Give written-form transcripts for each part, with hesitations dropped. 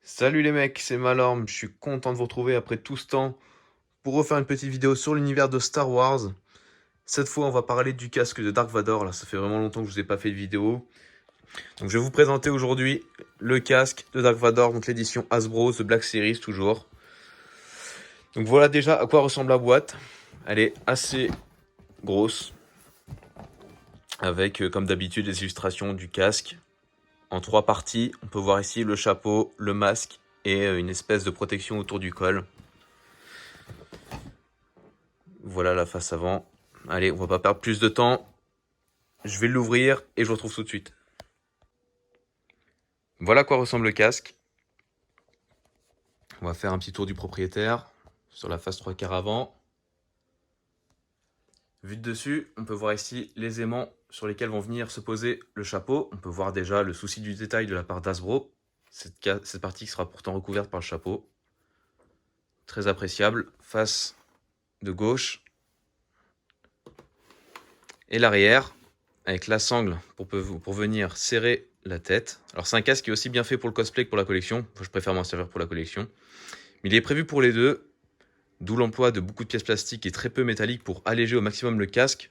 Salut les mecs, c'est Malorme, je suis content de vous retrouver après tout ce temps pour refaire une petite vidéo sur l'univers de Star Wars. Cette fois, on va parler du casque de Dark Vador, là ça fait vraiment longtemps que je vous ai pas fait de vidéo. Donc je vais vous présenter aujourd'hui le casque de Dark Vador, donc l'édition Hasbro, The Black Series toujours. Donc voilà déjà à quoi ressemble la boîte. Elle est assez grosse, avec comme d'habitude les illustrations du casque en 3 parties. On peut voir ici le chapeau, le masque et une espèce de protection autour du col. Voilà la face avant. Allez, on va pas perdre plus de temps. Je vais l'ouvrir et je vous retrouve tout de suite. Voilà à quoi ressemble le casque. On va faire un petit tour du propriétaire sur la face 3/4 avant. Vu de dessus, on peut voir ici les aimants sur lesquels vont venir se poser le chapeau. On peut voir déjà le souci du détail de la part d'Hasbro. Cette partie qui sera pourtant recouverte par le chapeau. Très appréciable. Face de gauche. Et l'arrière, avec la sangle pour venir serrer la tête. Alors c'est un casque qui est aussi bien fait pour le cosplay que pour la collection. Je préfère m'en servir pour la collection. Mais il est prévu pour les deux. D'où l'emploi de beaucoup de pièces plastiques et très peu métalliques pour alléger au maximum le casque.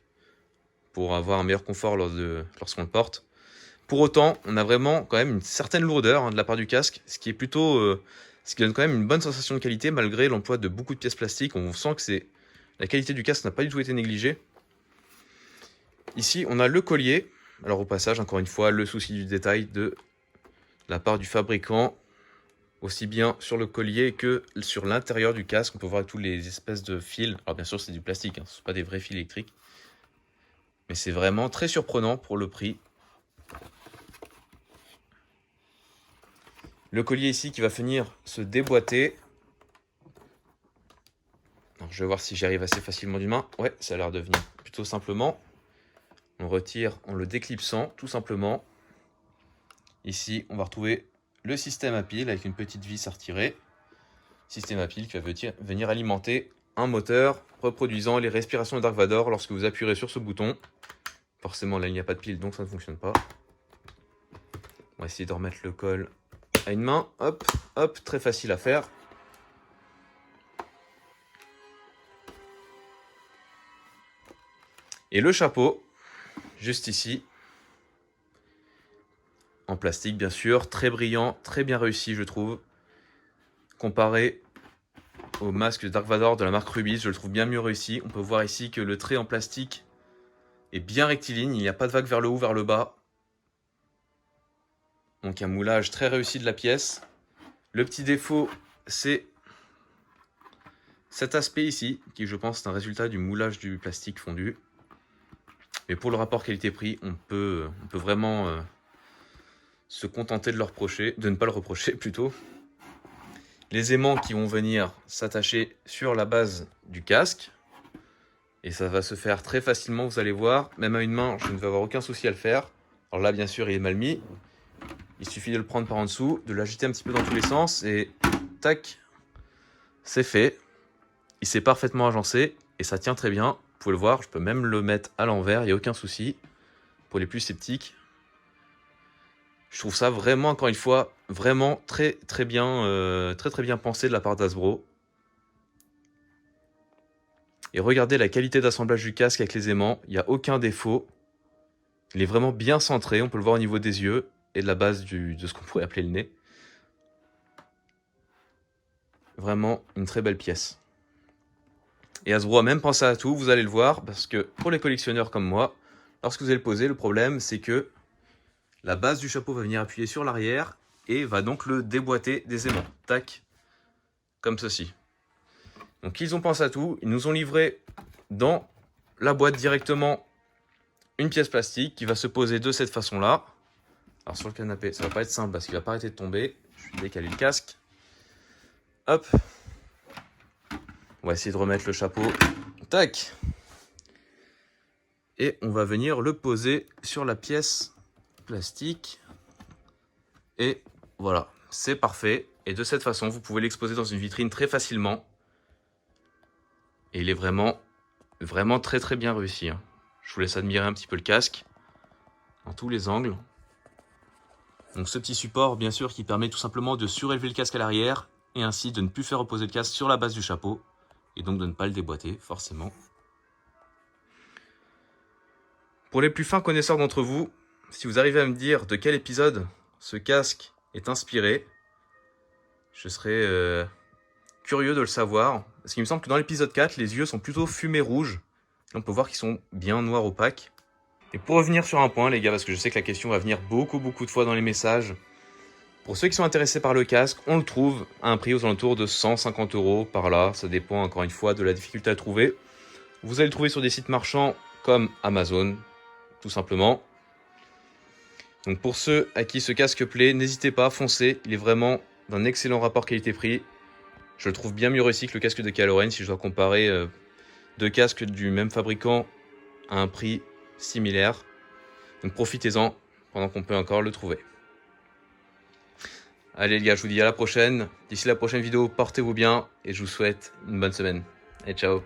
Pour avoir un meilleur confort lorsqu'on le porte. Pour autant, on a vraiment quand même une certaine lourdeur de la part du casque. Ce qui est plutôt... ce qui donne quand même une bonne sensation de qualité malgré l'emploi de beaucoup de pièces plastiques. On sent que la qualité du casque n'a pas du tout été négligée. Ici, on a le collier. Alors au passage, encore une fois, le souci du détail de la part du fabricant, aussi bien sur le collier que sur l'intérieur du casque. On peut voir tous les espèces de fils. Alors bien sûr, c'est du plastique, ce ne sont pas des vrais fils électriques. Mais c'est vraiment très surprenant pour le prix. Le collier ici qui va venir se déboîter. Alors, je vais voir si j'y arrive assez facilement d'une main. Ouais, ça a l'air de venir plutôt simplement. On retire en le déclipsant, tout simplement. Ici, on va retrouver le système à pile avec une petite vis à retirer. Système à pile qui va venir alimenter un moteur reproduisant les respirations de Dark Vador lorsque vous appuierez sur ce bouton. Forcément, là, il n'y a pas de pile, donc ça ne fonctionne pas. On va essayer de remettre le col à une main. Hop, hop, très facile à faire. Et le chapeau, juste ici, en plastique bien sûr, très brillant, très bien réussi je trouve. Comparé au masque de Dark Vador de la marque Rubis, je le trouve bien mieux réussi. On peut voir ici que le trait en plastique est bien rectiligne, il n'y a pas de vague vers le haut, vers le bas. Donc un moulage très réussi de la pièce. Le petit défaut, c'est cet aspect ici, qui je pense est un résultat du moulage du plastique fondu. Mais pour le rapport qualité-prix, on peut vraiment se contenter de ne pas le reprocher plutôt. Les aimants qui vont venir s'attacher sur la base du casque. Et ça va se faire très facilement, vous allez voir. Même à une main, je ne vais avoir aucun souci à le faire. Alors là, bien sûr, il est mal mis. Il suffit de le prendre par en dessous, de l'agiter un petit peu dans tous les sens et tac, c'est fait. Il s'est parfaitement agencé et ça tient très bien. Vous pouvez le voir, je peux même le mettre à l'envers, il n'y a aucun souci. Pour les plus sceptiques, je trouve ça vraiment, encore une fois, vraiment très bien pensé de la part d'Hasbro. Et regardez la qualité d'assemblage du casque avec les aimants, il n'y a aucun défaut. Il est vraiment bien centré, on peut le voir au niveau des yeux et de la base de ce qu'on pourrait appeler le nez. Vraiment une très belle pièce. Et Hasbro a même pensé à tout, vous allez le voir, parce que pour les collectionneurs comme moi, lorsque vous allez le poser, le problème c'est que la base du chapeau va venir appuyer sur l'arrière et va donc le déboîter des aimants. Tac, comme ceci. Donc ils ont pensé à tout, ils nous ont livré dans la boîte directement une pièce plastique qui va se poser de cette façon-là. Alors sur le canapé, ça va pas être simple parce qu'il va pas arrêter de tomber. Je vais décaler le casque. Hop. On va essayer de remettre le chapeau. Tac. Et on va venir le poser sur la pièce plastique. Et voilà, c'est parfait. Et de cette façon, vous pouvez l'exposer dans une vitrine très facilement. Et il est vraiment très bien réussi. Je vous laisse admirer un petit peu le casque. Dans tous les angles. Donc ce petit support, bien sûr, qui permet tout simplement de surélever le casque à l'arrière et ainsi de ne plus faire reposer le casque sur la base du chapeau et donc de ne pas le déboîter, forcément. Pour les plus fins connaisseurs d'entre vous, si vous arrivez à me dire de quel épisode ce casque est inspiré, je serais curieux de le savoir. Parce qu'il me semble que dans l'épisode 4, les yeux sont plutôt fumés rouges. Là, on peut voir qu'ils sont bien noirs opaques. Et pour revenir sur un point, les gars, parce que je sais que la question va venir beaucoup de fois dans les messages. Pour ceux qui sont intéressés par le casque, on le trouve à un prix aux alentours de 150 € par là. Ça dépend encore une fois de la difficulté à trouver. Vous allez le trouver sur des sites marchands comme Amazon, tout simplement. Donc pour ceux à qui ce casque plaît, n'hésitez pas, foncez. Il est vraiment d'un excellent rapport qualité-prix. Je le trouve bien mieux réussi que le casque de Kylo Ren si je dois comparer deux casques du même fabricant à un prix similaire. Donc profitez-en pendant qu'on peut encore le trouver. Allez les gars, je vous dis à la prochaine. D'ici la prochaine vidéo, portez-vous bien et je vous souhaite une bonne semaine. Et ciao.